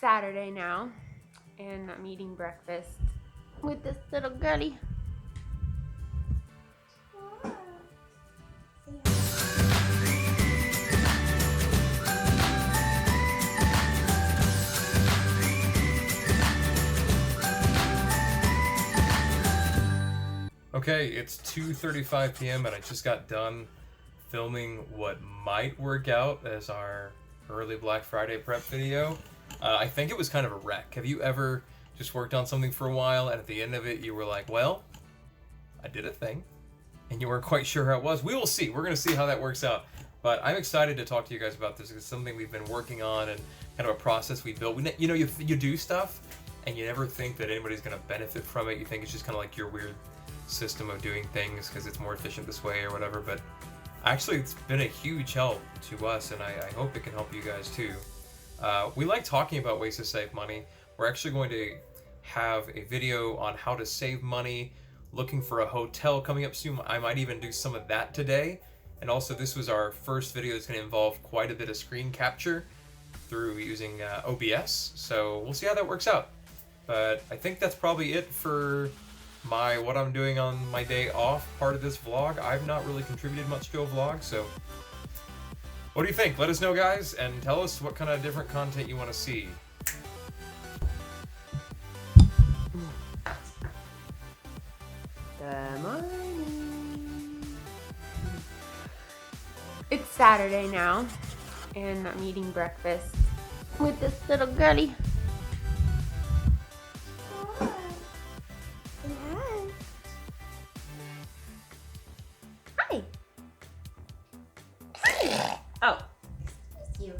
Saturday now, and I'm eating breakfast with this little girlie. Okay, it's 2:35 p.m. and I just got done filming what might work out as our early Black Friday prep video. I think it was kind of a wreck. Have you ever just worked on something for a while and at the end of it you were like, well, I did a thing, and you weren't quite sure how it was? We will see. We're going to see how that works out. But I'm excited to talk to you guys about this. It's something we've been working on and kind of a process we built. You do stuff and you never think that anybody's going to benefit from it. You think it's just kind of like your weird system of doing things because it's more efficient this way or whatever, but actually it's been a huge help to us, and I hope it can help you guys too. We like talking about ways to save money. We're actually going to have a video on how to save money, looking for a hotel coming up soon. I might even do some of that today. And also, this was our first video that's going to involve quite a bit of screen capture through using OBS, so we'll see how that works out. But I think that's probably it for what I'm doing on my day off part of this vlog. I've not really contributed much to a vlog, so what do you think? Let us know, guys, and tell us what kind of different content you want to see. Good morning. It's Saturday now, and I'm eating breakfast with this little girlie. Oh. Excuse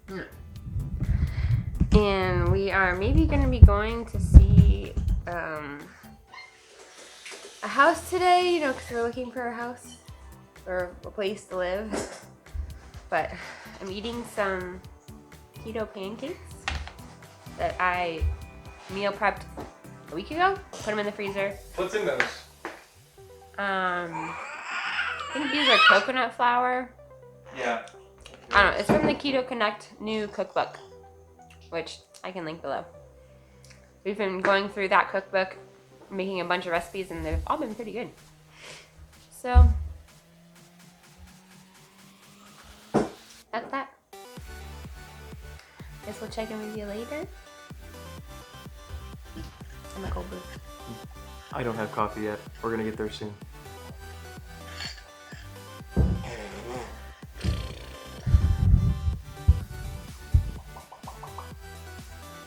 you. And we are maybe going to be going to see a house today, because we're looking for a house or a place to live. But I'm eating some keto pancakes that I meal prepped a week ago. Put them in the freezer. What's in those? I think these are coconut flour. Yeah. I don't know. It's from the Keto Connect new cookbook, which I can link below. We've been going through that cookbook, making a bunch of recipes, and they've all been pretty good. So, that's that. Guess we'll check in with you later. In the cold brew. I don't have coffee yet. We're gonna get there soon.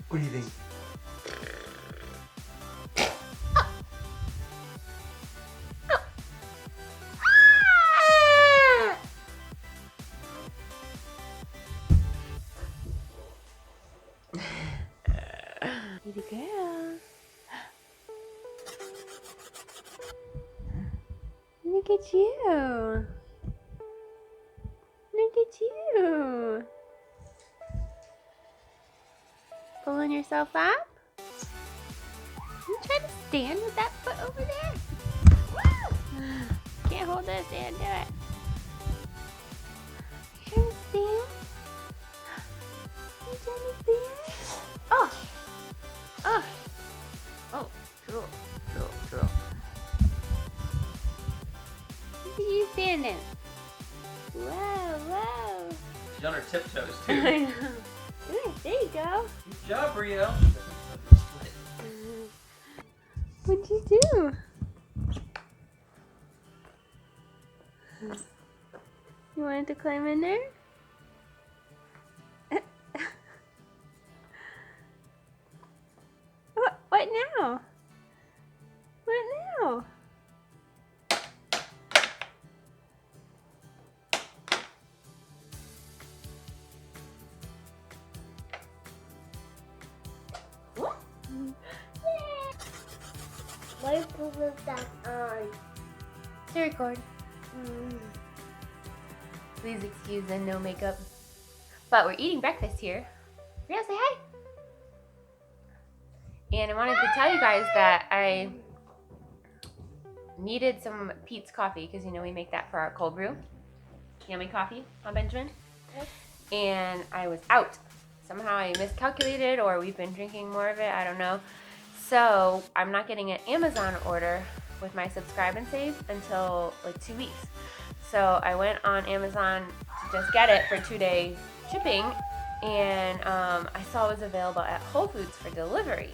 What do you think? Baby girl. Look at you. Look at you. Pulling yourself up? You trying to stand with that foot over there? Woo! Can't hold this and do it. You trying to stand? You trying to stand? Oh! Oh! Oh, cool, cool, cool. Look at you standing. Whoa, whoa. She's on her tiptoes, I too. know. There you go. Good job, Brielle. What'd you do? You wanted to climb in there? What now? What now? Why put that on? To record. Please excuse the no makeup. But we're eating breakfast here. Brielle, say hi. And I wanted to tell you guys that I needed some Pete's coffee because we make that for our cold brew. Yummy coffee, huh, Benjamin? and I was out. Somehow I miscalculated, or we've been drinking more of it, I don't know. So I'm not getting an Amazon order with my subscribe and save until like 2 weeks. So I went on Amazon to just get it for 2-day shipping, and I saw it was available at Whole Foods for delivery.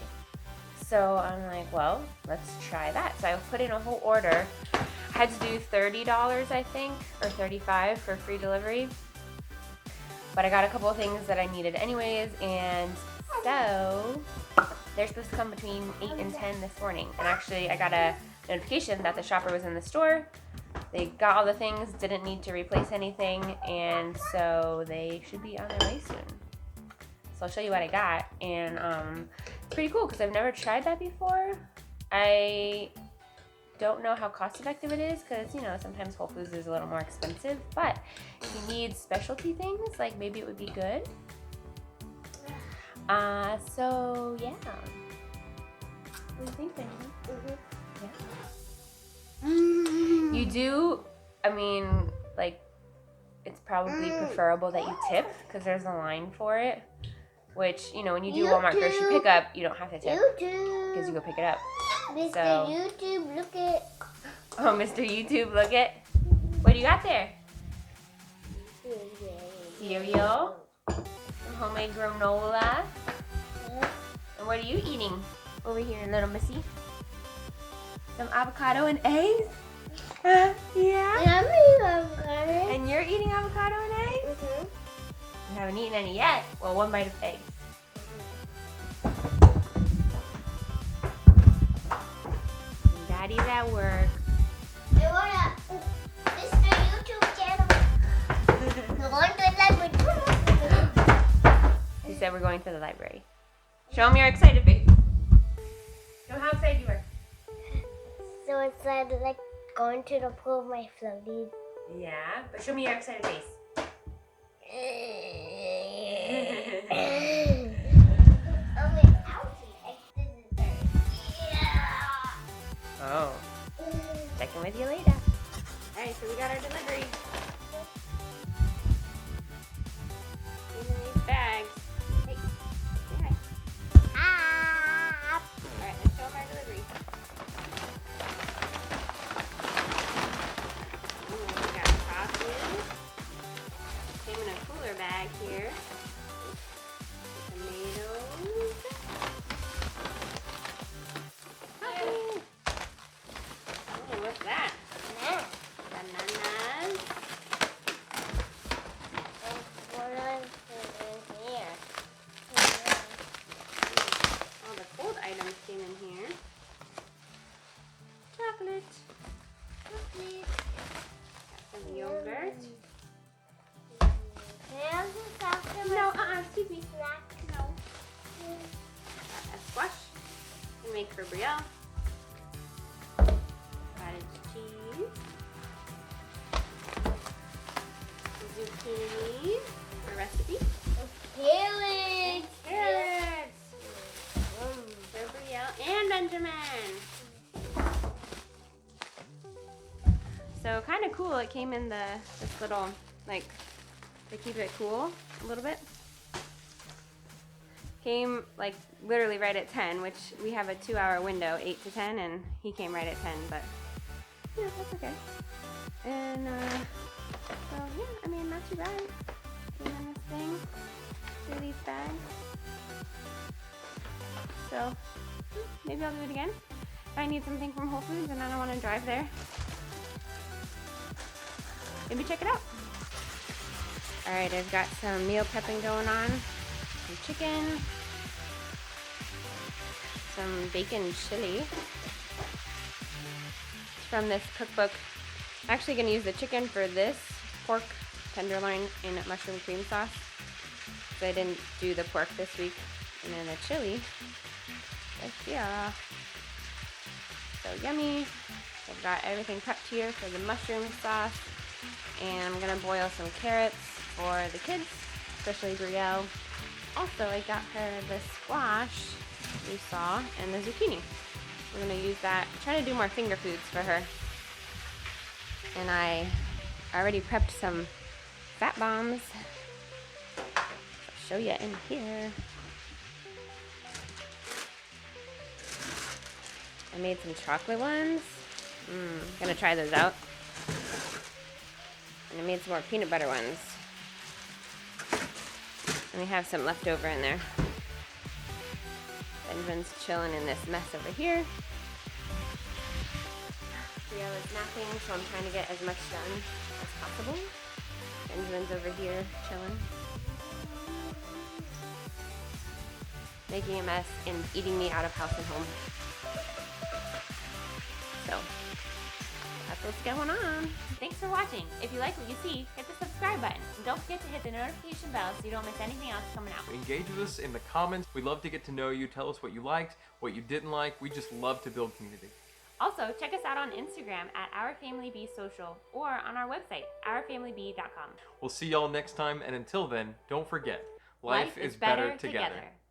So I'm like, well, let's try that. So I put in a whole order. I had to do $30, I think, or $35 for free delivery. But I got a couple of things that I needed anyways, and so they're supposed to come between 8 and 10 this morning. And actually, I got a notification that the shopper was in the store. They got all the things, didn't need to replace anything, and so they should be on their way soon. So I'll show you what I got, and it's pretty cool because I've never tried that before. I don't know how cost effective it is because, you know, sometimes Whole Foods is a little more expensive, but if you need specialty things, like maybe it would be good. So yeah. What do you think, Benjamin? Yeah. You do, I mean, like, it's probably preferable that you tip because there's a line for it, which, you know, when you do Walmart grocery pickup, you don't have to tip because you go pick it up. Mr. So, YouTube, look it. oh, Mr. YouTube, look it. What do you got there? Cereal, some homemade granola. And what are you eating over here, little missy? Some avocado and eggs? Yeah? Yummy avocado. And you're eating avocado and eggs? You haven't eaten any yet. Well, one bite of eggs. And Daddy's at work. I want a Mr. YouTube channel. I want to library. He said we're going to the library. Show him your excited face. Show him how excited you are. So it's like going to the pool with my floaties. Yeah, but show me your excited face. Oh. Checking with you later. Alright, so we got our delivery. In these bags. Hey, say hi. Alright, let's show them our delivery. We got sausages. Came in a cooler bag here. Tomatoes. Oh, what's that? Bananas. All the cold items came in here. Chocolate. Got some yogurt. No, excuse me. No. Got a squash to make for Brielle. Cottage cheese. Zucchini for recipe. Carrots. Carrots. For Brielle and Benjamin. So kind of cool. It came in this little, like, to keep it cool a little bit. Came like literally right at 10, which we have a 2-hour window, 8 to 10, and he came right at 10, but yeah, that's okay. And so yeah, I mean, not too bad. Came in this thing through these bags. So maybe I'll do it again if I need something from Whole Foods and I don't want to drive there. Maybe check it out. All right, I've got some meal prepping going on. Some chicken, some bacon chili. It's from this cookbook. I'm actually going to use the chicken for this pork tenderloin in mushroom cream sauce. So I didn't do the pork this week. And then the chili. Yeah. So yummy. I've got everything prepped here for the mushroom sauce. And I'm going to boil some carrots for the kids, especially Brielle. Also, I got her the squash you saw and the zucchini. We're going to use that. Try to do more finger foods for her. And I already prepped some fat bombs show you in here. I made some chocolate ones. Gonna try those out. And I made some more peanut butter ones. And we have some left over in there. Benjamin's chilling in this mess over here. Brianna's napping, so I'm trying to get as much done as possible. Benjamin's over here chilling. Making a mess and eating me out of house and home. So, that's what's going on. Thanks for watching. If you like what you see, hit the subscribe button. And don't forget to hit the notification bell so you don't miss anything else coming out. Engage with us in the comments. We'd love to get to know you. Tell us what you liked, what you didn't like. We just love to build community. Also, check us out on Instagram at OurFamilyBeSocial or on our website, OurFamilyBee.com. We'll see y'all next time, and until then, don't forget, life is better together.